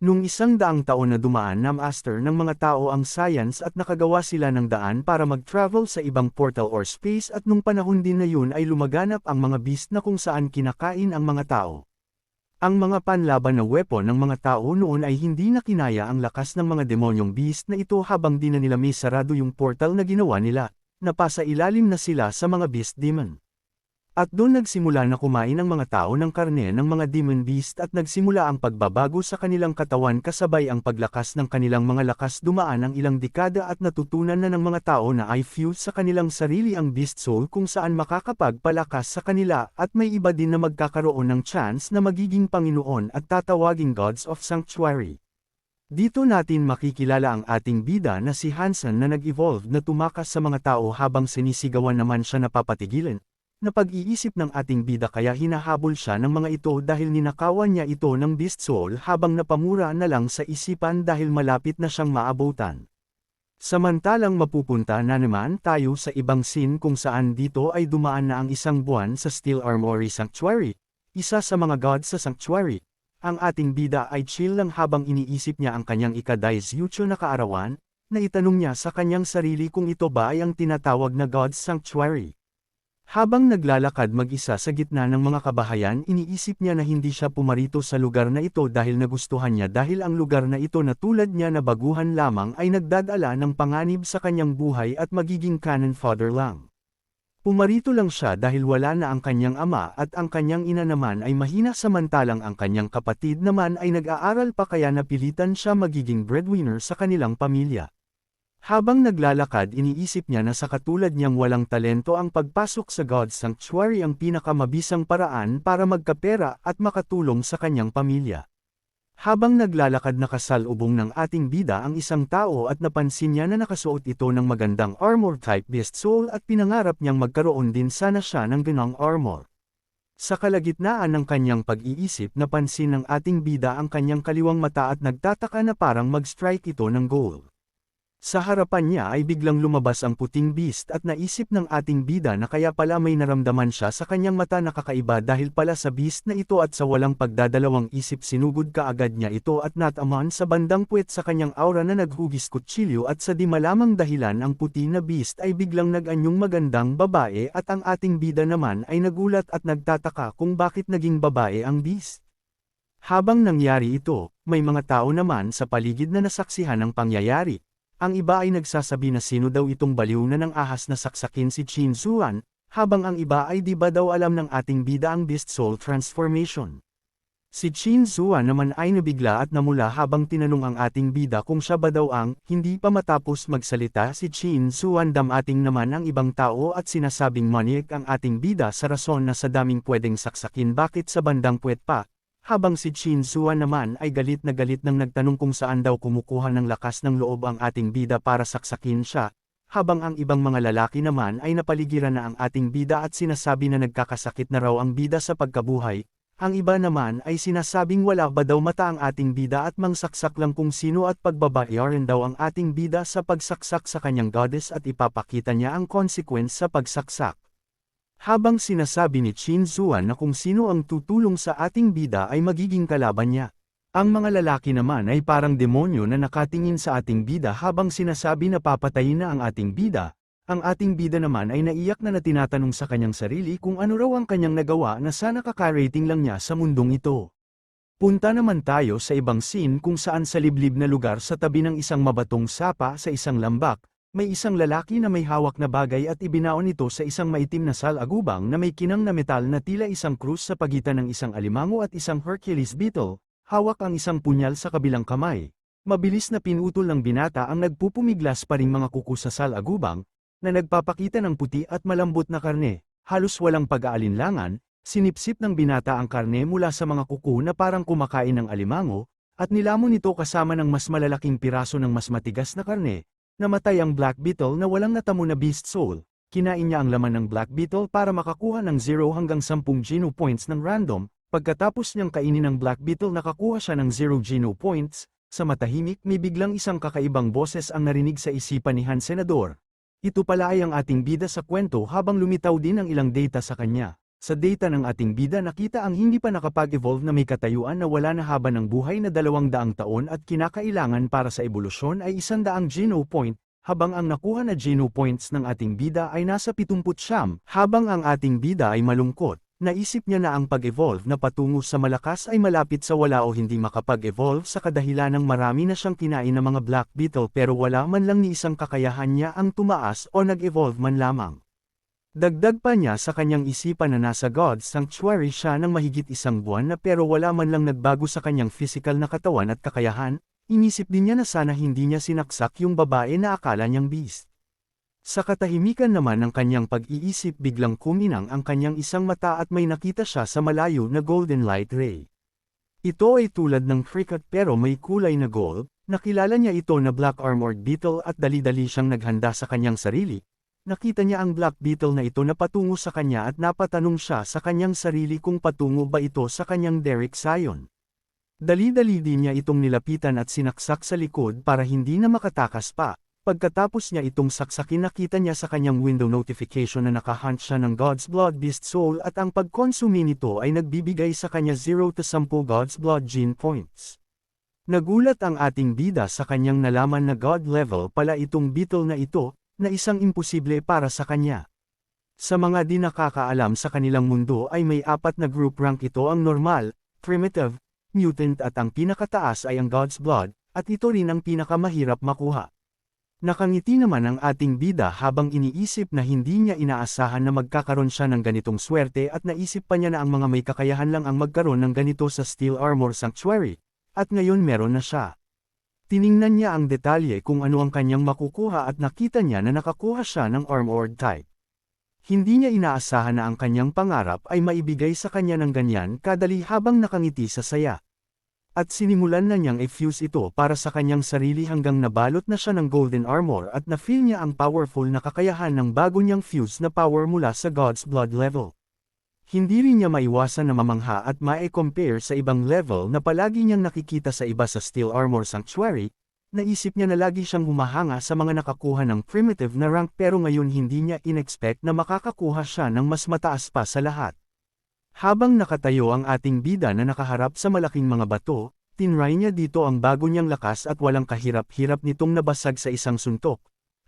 Nung 100 taon na dumaan na master ng mga tao ang science at nakagawa sila ng daan para mag-travel sa ibang portal or space at nung panahon din na yun ay lumaganap ang mga beast na kung saan kinakain ang mga tao. Ang mga panlaban na weapon ng mga tao noon ay hindi na kinaya ang lakas ng mga demonyong beast na ito habang di na nila may sarado yung portal na ginawa nila, napasa ilalim na sila sa mga beast demon. At doon nagsimula na kumain ang mga tao ng karne ng mga demon beast at nagsimula ang pagbabago sa kanilang katawan kasabay ang paglakas ng kanilang mga lakas dumaan ang ilang dekada at natutunan na ng mga tao na i-fuse sa kanilang sarili ang beast soul kung saan makakapagpalakas sa kanila at may iba din na magkakaroon ng chance na magiging Panginoon at tatawaging Gods of Sanctuary. Dito natin makikilala ang ating bida na si Hansen na nag-evolve na tumakas sa mga tao habang sinisigawan naman siya na papatigilan. Na pag-iisip ng ating bida kaya hinahabol siya ng mga ito dahil ninakawan niya ito ng beast soul habang napamura na lang sa isipan dahil malapit na siyang maabutan. Samantalang mapupunta na naman tayo sa ibang scene kung saan dito ay dumaan na ang isang buwan sa Steel Armory Sanctuary, isa sa mga gods sa Sanctuary. Ang ating bida ay chill lang habang iniisip niya ang kanyang ika-daizyucho na kaarawan, na itanong niya sa kanyang sarili kung ito ba ay ang tinatawag na God's Sanctuary. Habang naglalakad mag-isa sa gitna ng mga kabahayan iniisip niya na hindi siya pumarito sa lugar na ito dahil nagustuhan niya dahil ang lugar na ito na tulad niya na baguhan lamang ay nagdadala ng panganib sa kanyang buhay at magiging cannon fodder lang. Pumarito lang siya dahil wala na ang kanyang ama at ang kanyang ina naman ay mahina samantalang ang kanyang kapatid naman ay nag-aaral pa kaya napilitan siya magiging breadwinner sa kanilang pamilya. Habang naglalakad iniisip niya na sa katulad niyang walang talento ang pagpasok sa God's Sanctuary ang pinakamabisang paraan para magkapera at makatulong sa kanyang pamilya. Habang naglalakad nakasalubong ng ating bida ang isang tao at napansin niya na nakasuot ito ng magandang armor type beast soul at pinangarap niyang magkaroon din sana siya ng ganong armor. Sa kalagitnaan ng kanyang pag-iisip napansin ng ating bida ang kanyang kaliwang mata at nagtataka na parang mag-strike ito ng goal. Sa harapan niya ay biglang lumabas ang puting beast at naisip ng ating bida na kaya pala may naramdaman siya sa kanyang mata na kakaiba dahil pala sa beast na ito at sa walang pagdadalawang isip sinugod kaagad niya ito at nataman sa bandang puwet sa kanyang aura na naghugis kutsilyo at sa di malamang dahilan ang puti na beast ay biglang nag-anyong magandang babae at ang ating bida naman ay nagulat at nagtataka kung bakit naging babae ang beast. Habang nangyari ito, may mga tao naman sa paligid na nasaksihan ng pangyayari. Ang iba ay nagsasabi na sino daw itong baliw na ng ahas na saksakin si Qin Zuan, habang ang iba ay di ba daw alam ng ating bida ang beast soul transformation. Si Qin Zuan naman ay nabigla at namula habang tinanong ang ating bida kung siya ba daw ang, hindi pa matapos magsalita si Qin Zuan damating naman ang ibang tao at sinasabing maniac ang ating bida sa rason na sa daming pwedeng saksakin bakit sa bandang puwet pa. Habang si Qin Zuan naman ay galit na galit nang nagtanong kung saan daw kumukuha ng lakas ng loob ang ating bida para saksakin siya, habang ang ibang mga lalaki naman ay napaligiran na ang ating bida at sinasabi na nagkakasakit na raw ang bida sa pagkabuhay, ang iba naman ay sinasabing wala ba daw mata ang ating bida at mangsaksak lang kung sino at pagbabayaran daw ang ating bida sa pagsaksak sa kanyang goddess at ipapakita niya ang consequence sa pagsaksak. Habang sinasabi ni Qin Zuan na kung sino ang tutulong sa ating bida ay magiging kalaban niya. Ang mga lalaki naman ay parang demonyo na nakatingin sa ating bida habang sinasabi na papatayin na ang ating bida. Ang ating bida naman ay naiyak na tinatanong sa kanyang sarili kung ano raw ang kanyang nagawa na sana kakarating lang niya sa mundong ito. Punta naman tayo sa ibang scene kung saan sa liblib na lugar sa tabi ng isang mabatong sapa sa isang lambak. May isang lalaki na may hawak na bagay at ibinaon ito sa isang maitim na salagubang na may kinang na metal na tila isang krus sa pagitan ng isang alimango at isang Hercules beetle, hawak ang isang punyal sa kabilang kamay. Mabilis na pinutol ng binata ang nagpupumiglas pa ring mga kuko sa salagubang, na nagpapakita ng puti at malambot na karne, halos walang pag-aalinlangan, sinipsip ng binata ang karne mula sa mga kuko na parang kumakain ng alimango, at nilamon ito kasama ng mas malalaking piraso ng mas matigas na karne. Namatay ang Black Beetle na walang natamo na beast soul, kinain niya ang laman ng Black Beetle para makakuha ng 0 hanggang 10 Geno points ng random, pagkatapos niyang kainin ng Black Beetle nakakuha siya ng 0 Geno points, sa matahimik may biglang isang kakaibang boses ang narinig sa isipan ni Han Senador. Ito pala ay ang ating bida sa kwento habang lumitaw din ang ilang data sa kanya. Sa data ng ating bida nakita ang hindi pa nakapag-evolve na may katayuan na wala na haba ng buhay na 200 taon at kinakailangan para sa ebolusyon ay 100 geno point, habang ang nakuha na geno points ng ating bida ay nasa 79, habang ang ating bida ay malungkot. Naisip niya na ang pag-evolve na patungo sa malakas ay malapit sa wala o hindi makapag-evolve sa kadahilan ng marami na siyang kinain na mga black beetle pero wala man lang ni isang kakayahan niya ang tumaas o nag-evolve man lamang. Dagdag pa niya sa kanyang isipan na nasa God's Sanctuary siya ng mahigit 1 buwan na pero wala man lang nagbago sa kanyang physical na katawan at kakayahan, inisip din niya na sana hindi niya sinaksak yung babae na akala niyang beast. Sa katahimikan naman ng kanyang pag-iisip biglang kuminang ang kanyang isang mata at may nakita siya sa malayo na golden light ray. Ito ay tulad ng cricket pero may kulay na gold, nakilala niya ito na black armored beetle at dali-dali siyang naghanda sa kanyang sarili. Nakita niya ang black beetle na ito na patungo sa kanya at napatanong siya sa kanyang sarili kung patungo ba ito sa kanyang Derek Sion. Dali-dali din niya itong nilapitan at sinaksak sa likod para hindi na makatakas pa. Pagkatapos niya itong saksakin nakita niya sa kanyang window notification na nakahunt siya ng God's Blood Beast Soul at ang pagkonsumi nito ay nagbibigay sa kanya 0 to 10 God's Blood Gene Points. Nagulat ang ating bida sa kanyang nalaman na God level pala itong beetle na ito, na isang imposible para sa kanya. Sa mga di nakakaalam sa kanilang mundo ay may 4 na group rank ito ang normal, primitive, mutant at ang pinakataas ay ang God's Blood, at ito rin ang pinakamahirap makuha. Nakangiti naman ang ating bida habang iniisip na hindi niya inaasahan na magkakaroon siya ng ganitong swerte at naisip pa niya na ang mga may kakayahan lang ang magkaroon ng ganito sa Steel Armor Sanctuary, at ngayon meron na siya. Tiningnan niya ang detalye kung ano ang kanyang makukuha at nakita niya na nakakuha siya ng armored type. Hindi niya inaasahan na ang kanyang pangarap ay maibigay sa kanya ng ganyan kadali habang nakangiti sa saya. At sinimulan na niyang i-fuse ito para sa kanyang sarili hanggang nabalot na siya ng golden armor at na-feel niya ang powerful na kakayahan ng bago niyang fuse na power mula sa God's Blood level. Hindi rin niya maiwasan na mamangha at ma-compare sa ibang level na palagi niyang nakikita sa iba sa Steel Armor Sanctuary, naisip niya na lagi siyang humahanga sa mga nakakuha ng primitive na rank pero ngayon hindi niya in-expect na makakakuha siya ng mas mataas pa sa lahat. Habang nakatayo ang ating bida na nakaharap sa malaking mga bato, tinry niya dito ang bago niyang lakas at walang kahirap-hirap nitong nabasag sa isang suntok.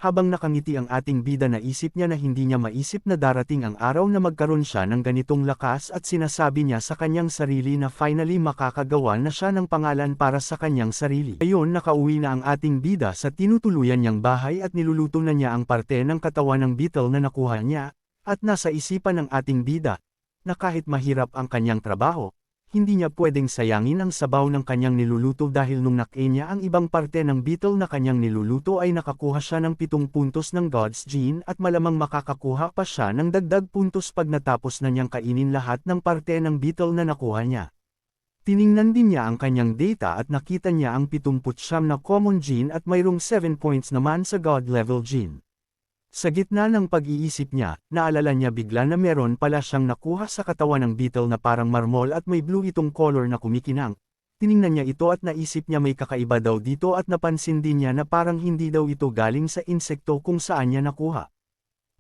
Habang nakangiti ang ating bida naisip niya na hindi niya maisip na darating ang araw na magkaroon siya ng ganitong lakas at sinasabi niya sa kanyang sarili na finally makakagawa na siya ng pangalan para sa kanyang sarili. Ngayon nakauwi na ang ating bida sa tinutuluyan niyang bahay at niluluto na niya ang parte ng katawan ng beetle na nakuha niya, at nasa isipan ng ating bida, na kahit mahirap ang kanyang trabaho, hindi niya pwedeng sayangin ang sabaw ng kanyang niluluto dahil nung nakain niya ang ibang parte ng beetle na kanyang niluluto ay nakakuha siya ng 7 puntos ng God's Gene at malamang makakakuha pa siya ng dagdag puntos pag natapos na niyang kainin lahat ng parte ng beetle na nakuha niya. Tiningnan din niya ang kanyang data at nakita niya ang 79 na common gene at mayroong 7 points naman sa God level gene. Sa gitna ng pag-iisip niya, naalala niya bigla na meron pala siyang nakuha sa katawan ng beetle na parang marmol at may blue itong color na kumikinang. Tiningnan niya ito at naisip niya may kakaiba daw dito at napansin din niya na parang hindi daw ito galing sa insekto kung saan niya nakuha.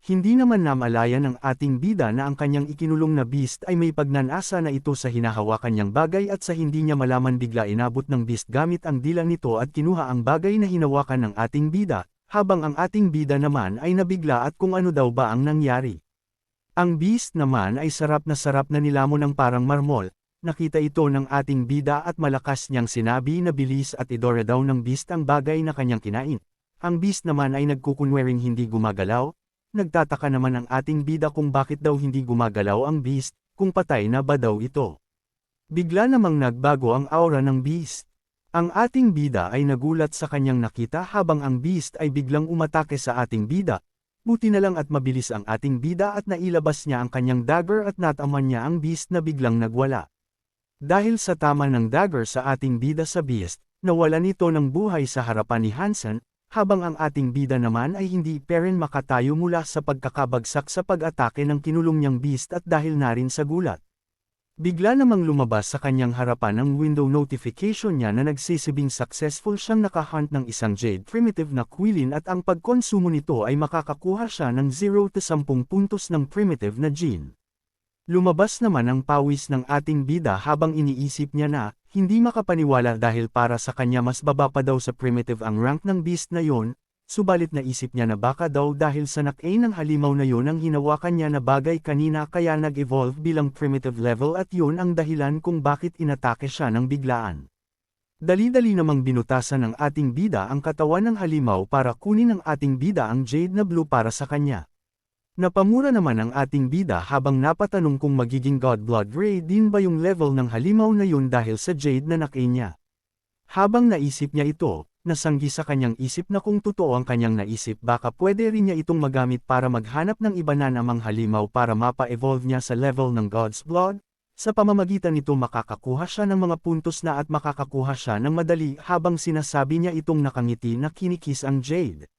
Hindi naman namalaya ng ating bida na ang kanyang ikinulong na beast ay may pagnanasa na ito sa hinahawakan niyang bagay at sa hindi niya malaman bigla inabot ng beast gamit ang dila nito at kinuha ang bagay na hinawakan ng ating bida. Habang ang ating bida naman ay nabigla at kung ano daw ba ang nangyari. Ang beast naman ay sarap na nilamon ng parang marmol, nakita ito ng ating bida at malakas niyang sinabi na bilis at idora daw ng beast ang bagay na kanyang kinain. Ang beast naman ay nagkukunwering hindi gumagalaw, nagtataka naman ang ating bida kung bakit daw hindi gumagalaw ang beast, kung patay na ba daw ito. Bigla namang nagbago ang aura ng beast. Ang ating bida ay nagulat sa kanyang nakita habang ang beast ay biglang umatake sa ating bida. Buti na lang at mabilis ang ating bida at nailabas niya ang kanyang dagger at nataman niya ang beast na biglang nagwala. Dahil sa tama ng dagger sa ating bida sa beast, nawalan ito ng buhay sa harapan ni Hansen, habang ang ating bida naman ay hindi pa rin makatayo mula sa pagkakabagsak sa pag-atake ng kinulong niyang beast at dahil na rin sa gulat. Bigla namang lumabas sa kanyang harapan ang window notification niya na nagsisibing successful siyang nakahunt ng isang jade primitive na quillin at ang pagkonsumo nito ay makakakuha siya ng 0 to 10 puntos ng primitive na gene. Lumabas naman ang pawis ng ating bida habang iniisip niya na, hindi makapaniwala dahil para sa kanya mas baba pa daw sa primitive ang rank ng beast na yon, subalit naisip niya na baka daw dahil sa nak-A ng halimaw na yon ang hinawakan niya na bagay kanina kaya nag-evolve bilang primitive level at yun ang dahilan kung bakit inatake siya ng biglaan. Dali-dali namang binutasan ng ating bida ang katawan ng halimaw para kunin ng ating bida ang jade na blue para sa kanya. Napamura naman ang ating bida habang napatanong kung magiging God Blood Ray din ba yung level ng halimaw na yun dahil sa jade na nak-A niya. Habang naisip niya ito, nasanggi sa kanyang isip na kung totoo ang kanyang naisip baka pwede rin niya itong magamit para maghanap ng iba na namang halimaw para mapa-evolve niya sa level ng God's Blood. Sa pamamagitan nito makakakuha siya ng mga puntos na at makakakuha siya ng madali habang sinasabi niya itong nakangiti na kinikis ang jade.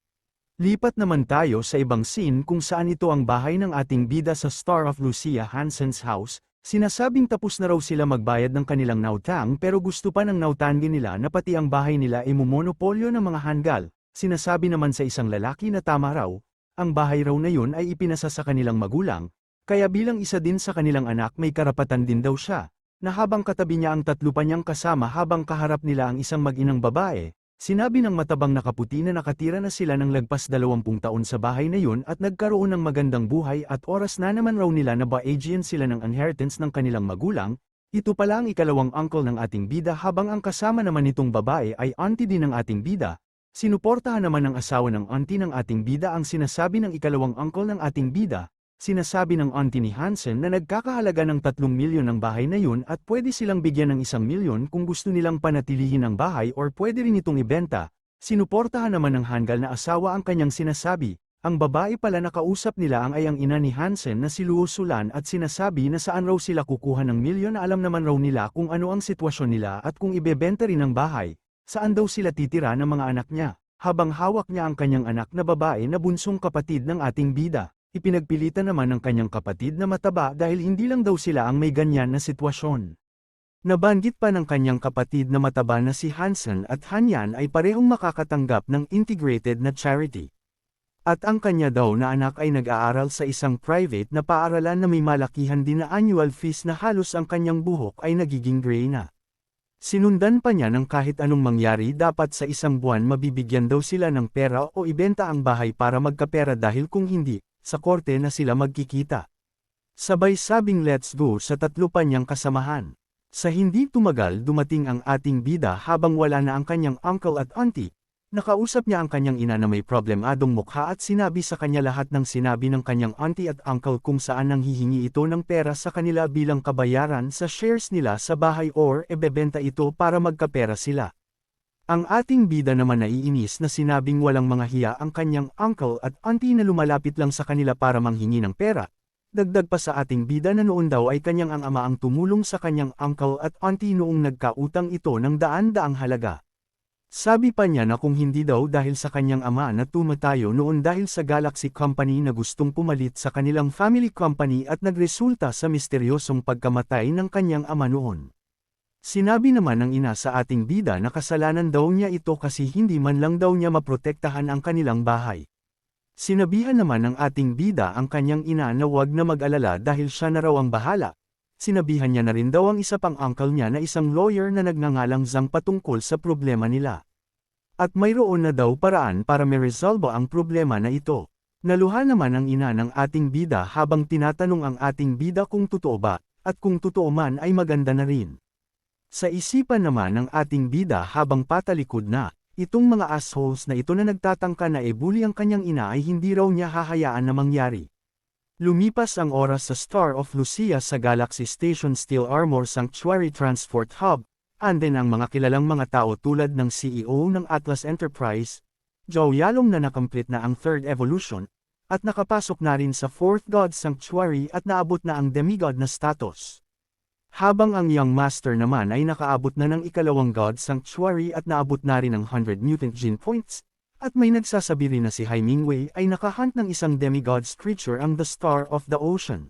Lipat naman tayo sa ibang scene kung saan ito ang bahay ng ating bida sa Star of Lucia Hansen's house. Sinasabing tapos na raw sila magbayad ng kanilang nautang pero gusto pa ng nautangin nila na pati ang bahay nila ay mumonopolyo ng mga hanggal. Sinasabi naman sa isang lalaki na tama raw, ang bahay raw na yun ay ipinasa sa kanilang magulang, kaya bilang isa din sa kanilang anak may karapatan din daw siya, na habang katabi niya ang tatlo pa niyang kasama habang kaharap nila ang isang mag-inang babae. Sinabi ng matabang nakaputi na nakatira na sila ng lagpas 20 taon sa bahay na yun at nagkaroon ng magandang buhay at oras na naman raw nila na ba-agian sila ng inheritance ng kanilang magulang. Ito pala ang ikalawang uncle ng ating bida habang ang kasama naman nitong babae ay auntie din ng ating bida. Sinuportahan naman ng asawa ng auntie ng ating bida ang sinasabi ng ikalawang uncle ng ating bida. Sinasabi ng auntie ni Hansen na nagkakahalaga ng 3 milyon ang bahay na yun at pwede silang bigyan ng 1 milyon kung gusto nilang panatilihin ang bahay or pwede rin itong ibenta. Sinuportahan naman ng hanggal na asawa ang kanyang sinasabi. Ang babae pala nakausap nila ang ayang ina ni Hansen na si Luo Sulan at sinasabi na saan raw sila kukuha ng milyon na alam naman raw nila kung ano ang sitwasyon nila at kung ibebenta rin ang bahay, saan daw sila titira ng mga anak niya, habang hawak niya ang kanyang anak na babae na bunsong kapatid ng ating bida. Ipinagpilitan naman ng kanyang kapatid na mataba dahil hindi lang daw sila ang may ganyan na sitwasyon. Nabanggit pa ng kanyang kapatid na mataba na si Hansen at Hanyan ay parehong makakatanggap ng integrated na charity. At ang kanya daw na anak ay nag-aaral sa isang private na paaralan na may malakihan din na annual fees na halos ang kanyang buhok ay nagiging gray na. Sinundan pa niya ng kahit anong mangyari dapat sa isang buwan mabibigyan daw sila ng pera o ibenta ang bahay para magkapera dahil kung hindi, sa korte na sila magkikita. Sabay sabing let's go sa tatlo pa niyang kasamahan. Sa hindi tumagal dumating ang ating bida habang wala na ang kanyang uncle at auntie. Nakausap niya ang kanyang ina na may problemadong mukha at sinabi sa kanya lahat ng sinabi ng kanyang auntie at uncle kung saan nang hihingi ito ng pera sa kanila bilang kabayaran sa shares nila sa bahay or ebebenta ito para magkapera sila. Ang ating bida naman naiinis na sinabing walang mga hiya ang kanyang uncle at auntie na lumalapit lang sa kanila para manghingi ng pera. Dagdag pa sa ating bida na noon daw ay kanyang ang ama ang tumulong sa kanyang uncle at auntie noong nagkautang ito ng daan-daang halaga. Sabi pa niya na kung hindi daw dahil sa kanyang ama na tumatayo noon dahil sa Galaxy Company na gustong pumalit sa kanilang family company at nagresulta sa misteryosong pagkamatay ng kanyang ama noon. Sinabi naman ng ina sa ating bida na kasalanan daw niya ito kasi hindi man lang daw niya maprotektahan ang kanilang bahay. Sinabihan naman ng ating bida ang kanyang ina na wag na mag-alala dahil siya na raw ang bahala. Sinabihan niya na rin daw ang isa pang uncle niya na isang lawyer na nagngangalang Zhang patungkol sa problema nila. At mayroon na daw paraan para meresolba ang problema na ito. Naluha naman ang ina ng ating bida habang tinatanong ang ating bida kung totoo ba, at kung totoo man ay maganda na rin. Sa isipan naman ng ating bida habang patalikod na, itong mga assholes na ito na nagtatangka na ebuli ang kanyang ina ay hindi raw niya hahayaan na mangyari. Lumipas ang oras sa Star of Lucia sa Galaxy Station Steel Armor Sanctuary Transport Hub, andin ang mga kilalang mga tao tulad ng CEO ng Atlas Enterprise, Zhou Yalong na nakamplete na ang Third Evolution, at nakapasok na rin sa Fourth God Sanctuary at naabot na ang demigod na status. Habang ang Young Master naman ay nakaabot na ng ikalawang God Sanctuary at naabot na rin ang 100 mutant gene points, at may nagsasabi rin na si Hai Mingwei ay nakahunt ng isang demigod's creature ang the Star of the Ocean.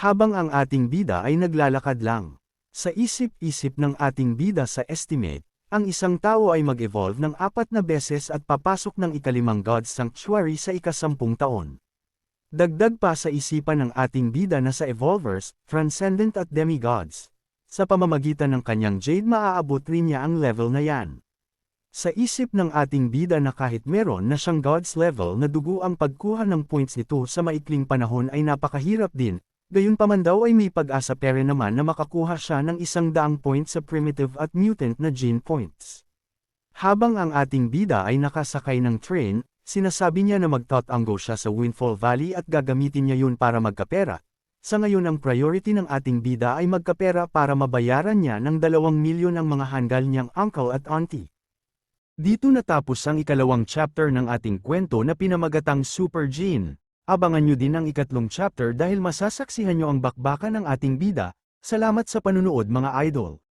Habang ang ating bida ay naglalakad lang. Sa isip-isip ng ating bida sa estimate, ang isang tao ay mag-evolve ng 4 na beses at papasok ng ikalimang God Sanctuary sa ika-10 taon. Dagdag pa sa isipan ng ating bida na sa Evolvers, Transcendent at Demigods. Sa pamamagitan ng kanyang Jade maaabot rin niya ang level na yan. Sa isip ng ating bida na kahit meron na siyang Gods level na dugo ang pagkuha ng points nito sa maikling panahon ay napakahirap din, gayunpaman daw ay may pag-asa pere naman na makakuha siya ng 100 points sa primitive at mutant na gene points. Habang ang ating bida ay nakasakay ng train, sinasabi niya na mag-Tatango siya sa Windfall Valley at gagamitin niya yun para magkapera. Sa ngayon ang priority ng ating bida ay magkapera para mabayaran niya ng 2 milyon ang mga hanggal niyang uncle at auntie. Dito natapos ang ikalawang chapter ng ating kwento na pinamagatang Super Gene. Abangan nyo din ang ikatlong chapter dahil masasaksihan nyo ang bakbakan ng ating bida. Salamat sa panunood mga idol.